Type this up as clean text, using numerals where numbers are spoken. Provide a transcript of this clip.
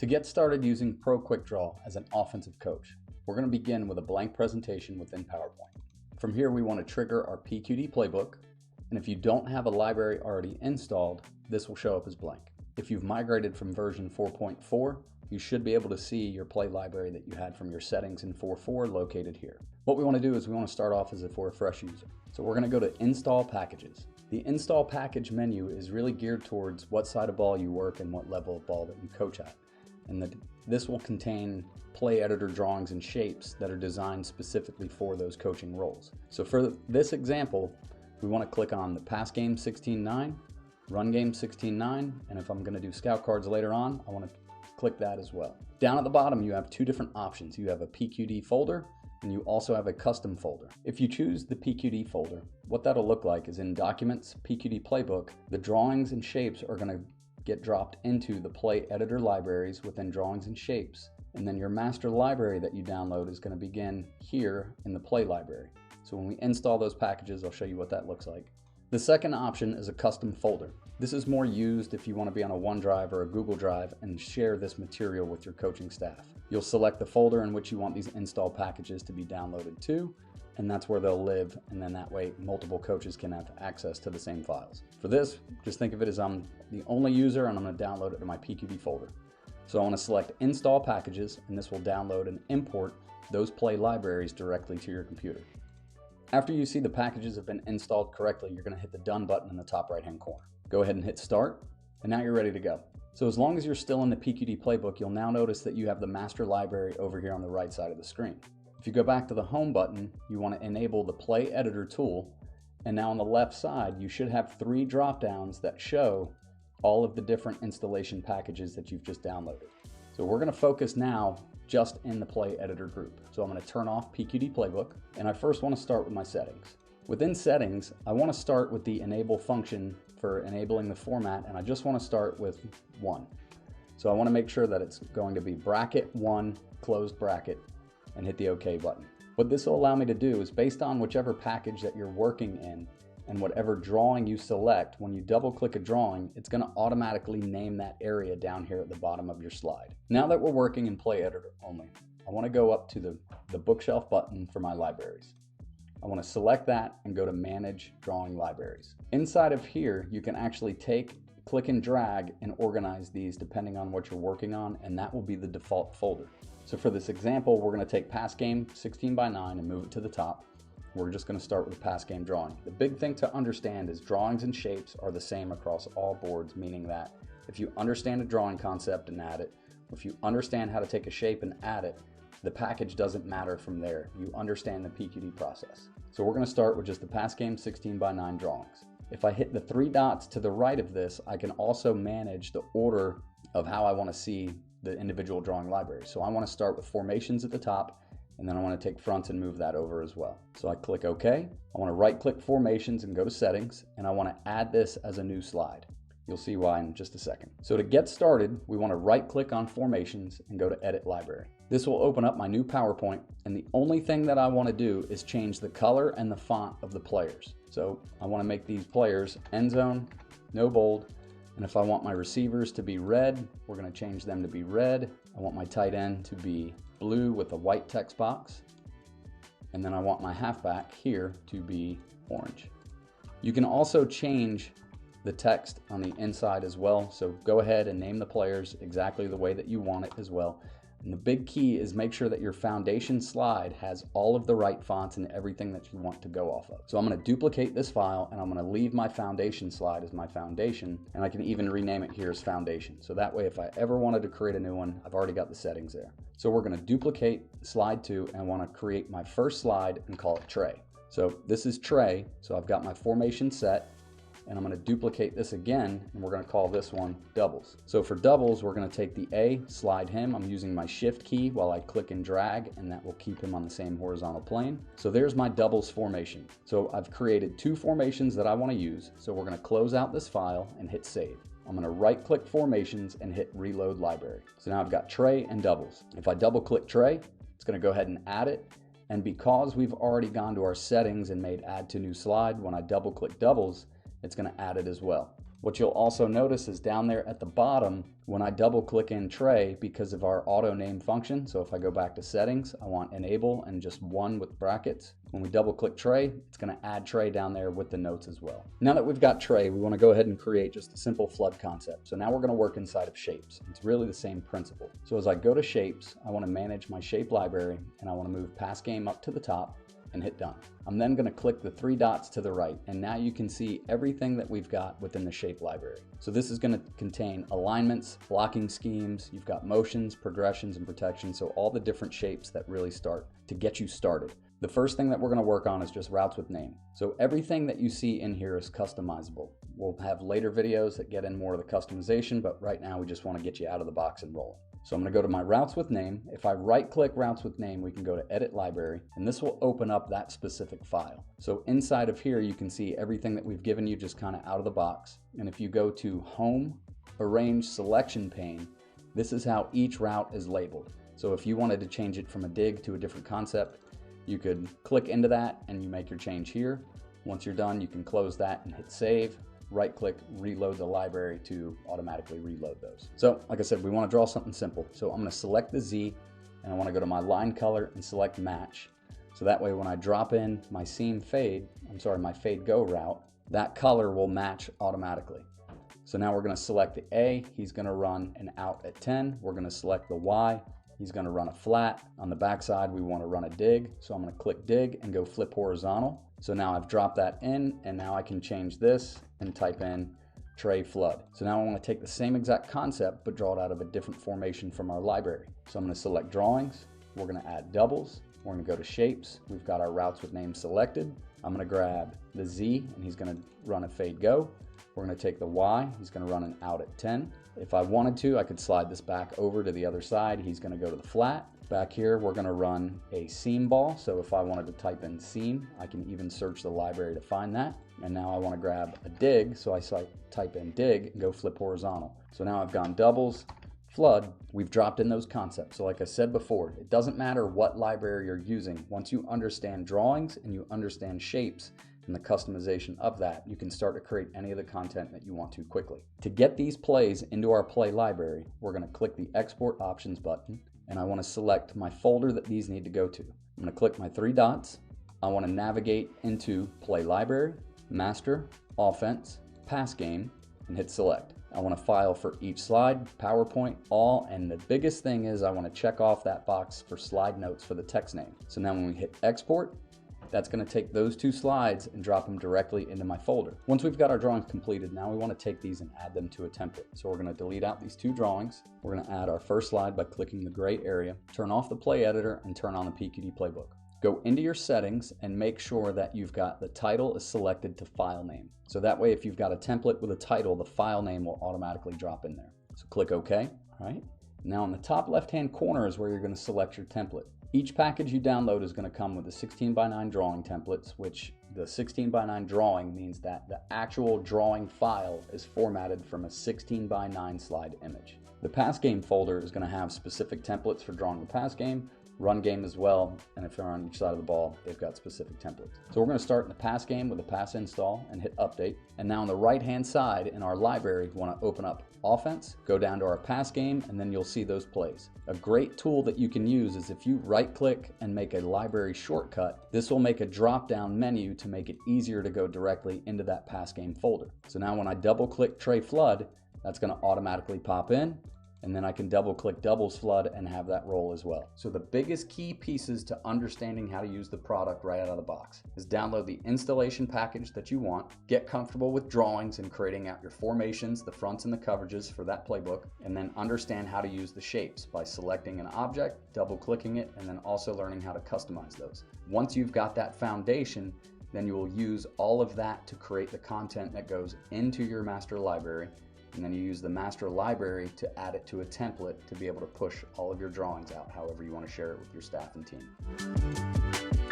get started using Pro Quick Draw as an offensive coach, we're going to begin with a blank presentation within PowerPoint. From here, we want to trigger our PQD Playbook, and if you don't have a library already installed, this will show up as blank. If you've migrated from version 4.4, you should be able to see your play library that you had from your settings in 4.4 located here. What we want to do is we want to start off as if we're a fresh user. So we're going to go to Install Packages. The Install Package menu is really geared towards what side of ball you work and what level of ball that you coach at. And this will contain play editor drawings and shapes that are designed specifically for those coaching roles. So for this example, we want to click on the Pass Game 16.9, Run Game 16.9, and if I'm going to do Scout Cards later on, I want to click that as well. Down at the bottom, you have two different options. You have a PQD folder, and you also have a custom folder. If you choose the PQD folder, what that'll look like is in Documents, PQD Playbook, the drawings and shapes are going to get dropped into the play editor libraries within drawings and shapes, and then your master library that you download is going to begin here in the play library. So when we install those packages, I'll show you what that looks like. The second option is a custom folder. This is more used if you want to be on a OneDrive or a Google Drive and share this material with your coaching staff. You'll select the folder in which you want these install packages to be downloaded to, and that's where they'll live, and then that way multiple coaches can have access to the same files. For this, just think of it as I'm the only user and I'm going to download it to my PQD folder. So I want to select Install Packages, and this will download and import those play libraries directly to your computer. After you see the packages have been installed correctly, you're going to hit the Done button in the top right hand corner. Go ahead and hit Start, and now you're ready to go. So as long as you're still in the PQD Playbook, you'll now notice that you have the master library over here on the right side of the screen. If you go back to the Home button, you want to enable the Play Editor tool, and now on the left side, you should have 3 drop-downs that show all of the different installation packages that you've just downloaded. So we're going to focus now just in the Play Editor group. So I'm going to turn off PQD Playbook, and I first want to start with my settings. Within settings, I want to start with the enable function for enabling the format, and I just want to start with 1. So I want to make sure that it's going to be bracket 1 closed bracket and hit the OK button. What this will allow me to do is based on whichever package that you're working in and whatever drawing you select, when you double click a drawing, it's going to automatically name that area down here at the bottom of your slide. Now that we're working in Play Editor only, I want to go up to the bookshelf button for my libraries. I want to select that and go to Manage Drawing Libraries. Inside of here, you can actually click and drag and organize these depending on what you're working on, and that will be the default folder. So for this example, we're going to take Pass Game 16:9 and move it to the top. We're just going to start with Pass Game Drawing. The big thing to understand is drawings and shapes are the same across all boards, meaning that if you understand a drawing concept and add it, or if you understand how to take a shape and add it, the package doesn't matter from there. You understand the PQD process. So we're going to start with just the Pass Game 16:9 drawings. If I hit the 3 dots to the right of this, I can also manage the order of how I want to see the individual drawing library. So I want to start with formations at the top, and then I want to take fronts and move that over as well. So I click OK. I want to right click formations and go to settings, and I want to add this as a new slide. You'll see why in just a second. So to get started, we want to right click on formations and go to Edit Library. This will open up my new PowerPoint, and the only thing that I want to do is change the color and the font of the players. So I want to make these players end zone, no bold, and if I want my receivers to be red, we're going to change them to be red. I want my tight end to be blue with a white text box, and then I want my halfback here to be orange. You can also change the text on the inside as well, so go ahead and name the players exactly the way that you want it as well. And the big key is make sure that your foundation slide has all of the right fonts and everything that you want to go off of. So I'm going to duplicate this file, and I'm going to leave my foundation slide as my foundation, and I can even rename it here as foundation. So that way, if I ever wanted to create a new one, I've already got the settings there. So we're going to duplicate slide 2 and want to create my first slide and call it tray. So this is tray, so I've got my formation set, and I'm going to duplicate this again, and we're going to call this one doubles. So for doubles, we're going to take the A, slide him. I'm using my shift key while I click and drag, and that will keep him on the same horizontal plane. So there's my doubles formation. So I've created 2 formations that I want to use. So we're going to close out this file and hit save. I'm going to right click formations and hit reload library. So now I've got tray and doubles. If I double click tray, it's going to go ahead and add it. And because we've already gone to our settings and made add to new slide, when I double click doubles, it's going to add it as well. What you'll also notice is down there at the bottom, when I double click in tray, because of our auto name function, so if I go back to settings, I want enable and just 1 with brackets. When we double click tray, it's going to add tray down there with the notes as well. Now that we've got tray, we want to go ahead and create just a simple flood concept. So now we're going to work inside of shapes. It's really the same principle. So as I go to shapes, I want to manage my shape library and I want to move pass game up to the top and hit done. I'm then going to click the 3 dots to the right, and now you can see everything that we've got within the shape library. So this is going to contain alignments, blocking schemes, you've got motions, progressions, and protection, so all the different shapes that really start to get you started. The first thing that we're going to work on is just routes with name. So everything that you see in here is customizable. We'll have later videos that get in more of the customization, but right now we just want to get you out of the box and rolling. So I'm going to go to my routes with name. If I right click routes with name, we can go to edit library, and this will open up that specific file. So inside of here, you can see everything that we've given you just kind of out of the box. And if you go to home, arrange selection pane, this is how each route is labeled. So if you wanted to change it from a dig to a different concept, you could click into that and you make your change here. Once you're done, you can close that and hit save. Right click, reload the library to automatically reload those. So like I said, we want to draw something simple. So I'm going to select the Z and I want to go to my line color and select match. So that way when I drop in my my fade go route, that color will match automatically. So now we're going to select the A, he's going to run an out at 10. We're going to select the Y, he's going to run a flat. On the backside, we want to run a dig. So I'm going to click dig and go flip horizontal. So now I've dropped that in, and now I can change this and type in tray flood. So now I want to take the same exact concept, but draw it out of a different formation from our library. So I'm going to select drawings. We're going to add doubles. We're going to go to shapes. We've got our routes with name selected. I'm going to grab the Z and he's going to run a fade go. We're going to take the Y. He's going to run an out at 10. If I wanted to, I could slide this back over to the other side. He's going to go to the flat. Back here, we're going to run a seam ball. So if I wanted to type in seam, I can even search the library to find that. And now I want to grab a dig. So I type in dig and go flip horizontal. So now I've gone doubles, flood. We've dropped in those concepts. So like I said before, it doesn't matter what library you're using. Once you understand drawings and you understand shapes and the customization of that, you can start to create any of the content that you want to quickly. To get these plays into our play library, we're going to click the export options button. And I want to select my folder that these need to go to. I'm going to click my 3 dots. I want to navigate into Play Library, Master, Offense, Pass Game, and hit Select. I want to file for each slide, PowerPoint, all, and the biggest thing is I want to check off that box for slide notes for the text name. So now when we hit Export, that's going to take those 2 slides and drop them directly into my folder. Once we've got our drawings completed, now we want to take these and add them to a template. So we're going to delete out these 2 drawings. We're going to add our first slide by clicking the gray area, turn off the play editor, and turn on the PQD Playbook. Go into your settings and make sure that you've got the title is selected to file name. So that way, if you've got a template with a title, the file name will automatically drop in there. So click OK. All right. Now in the top left-hand corner is where you're going to select your template. Each package you download is going to come with the 16:9 drawing templates, which the 16:9 drawing means that the actual drawing file is formatted from a 16:9 slide image. The pass game folder is going to have specific templates for drawing the pass game, run game as well, and if they're on each side of the ball, they've got specific templates. So we're going to start in the pass game with a pass install and hit update. And now on the right-hand side in our library, we want to open up offense, go down to our pass game, and then you'll see those plays. A great tool that you can use is if you right-click and make a library shortcut, this will make a drop-down menu to make it easier to go directly into that pass game folder. So now when I double-click tray flood, that's going to automatically pop in. And then I can double click doubles flood and have that roll as well. So the biggest key pieces to understanding how to use the product right out of the box is download the installation package that you want, get comfortable with drawings and creating out your formations, the fronts and the coverages for that playbook, and then understand how to use the shapes by selecting an object, double clicking it, and then also learning how to customize those. Once you've got that foundation, then you will use all of that to create the content that goes into your master library. And then you use the master library to add it to a template to be able to push all of your drawings out however you want to share it with your staff and team.